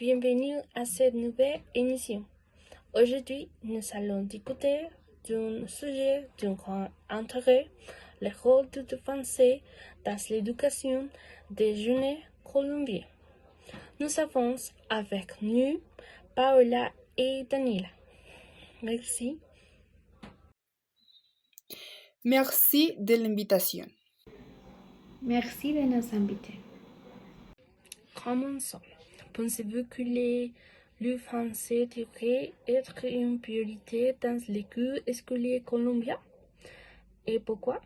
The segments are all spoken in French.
Bienvenue à cette nouvelle émission. Aujourd'hui, nous allons discuter d'un sujet d'un grand intérêt, le rôle du français dans l'éducation des jeunes colombiens. Nous avons avec nous Paola et Daniela. Merci. Merci de l'invitation. Merci de nous inviter. Commençons. Pensez-vous que le français devrait être une priorité dans l'école scolaire colombienne? Et pourquoi?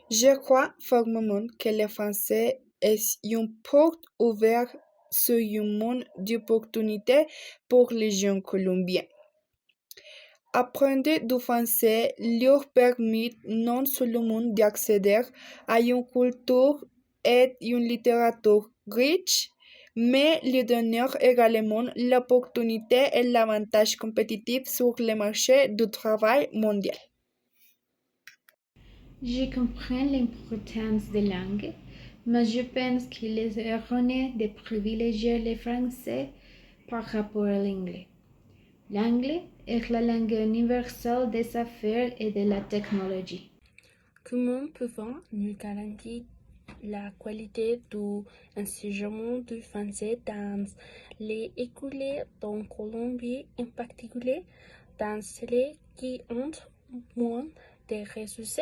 Je crois fermement que le français est une porte ouverte sur un monde d'opportunités pour les jeunes colombiens. Apprendre du français leur permet non seulement d'accéder à une culture et une littérature riche, mais leur donner également l'opportunité et l'avantage compétitif sur le marché du travail mondial. Je comprends l'importance de langue, mais je pense qu'il est erroné de privilégier le français par rapport à l'anglais. L'anglais est la langue universelle des affaires et de la technologie. Comment pouvons-nous garantir la qualité de l'enseignement du français dans les écoles en Colombie, en particulier dans celles qui ont moins de ressources?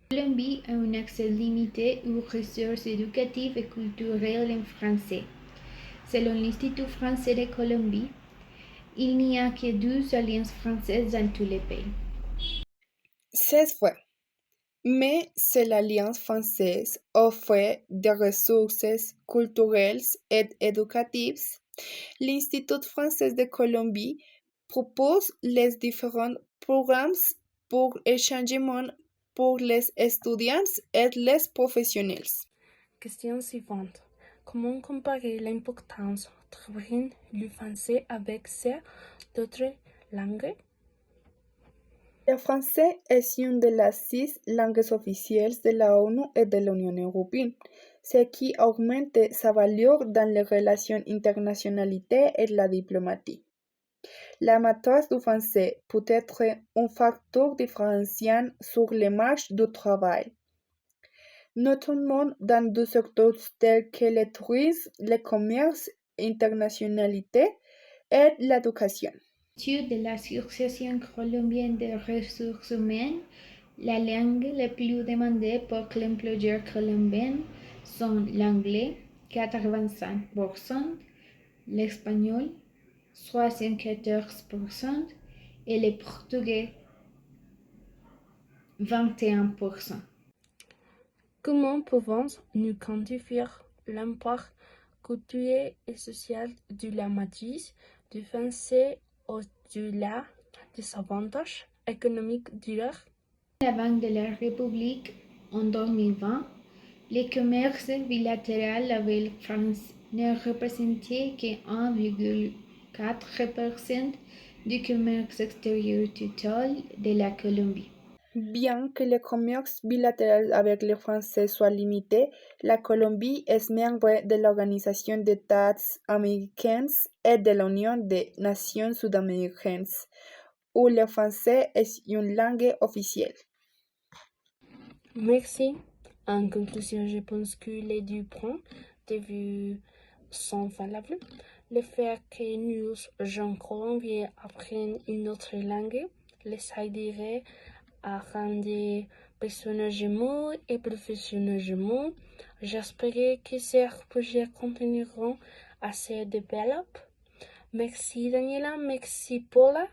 Colombie a un accès limité aux ressources éducatives et culturelles en français. Selon l'Institut français de Colombie, il n'y a que 2 alliances françaises dans tous les pays. C'est vrai, mais si l'Alliance française offre des ressources culturelles et éducatives, l'Institut français de Colombie propose les différents programmes pour échangement pour les étudiants et les professionnels. Question suivante. Comment comparer l'importance d'apprendre le français avec celle d'autres langues? Le français est une de las 6 langues officielles de la ONU et de l'Union européenne, ce qui augmente sa valeur dans les relations internationales et la diplomatie. La maîtrise du français peut être un facteur différenciant sur les marchés du travail, notamment dans des secteurs tels que le tourisme, le commerce, l'internationalité et l'éducation. Étude de l'Association colombienne des ressources humaines, la langue la plus demandée par l'employeur colombien sont l'anglais, 85%, l'espagnol, 74%, et le portugais, 21%. Comment pouvons-nous quantifier l'impact culturel et social de la maîtrise du français au-delà des avantages économiques durables? La Banque de la République, en 2020, le commerce bilatéral avec la France ne représentait que 1,4% du commerce extérieur total de la Colombie. Bien que le commerce bilatéral avec les Français soit limité, la Colombie est membre de l'Organisation d'États américaine et de l'Union des Nations sud-américaines, où le français est une langue officielle. Merci. En conclusion, je pense que les deux points de vue sont valables. Le fait que nous, jeunes Colombiens, apprennent une autre langue les aiderait à rendre personnellement et professionnellement. J'espère que ces projets continueront à se développer. Merci Daniela, merci Paula.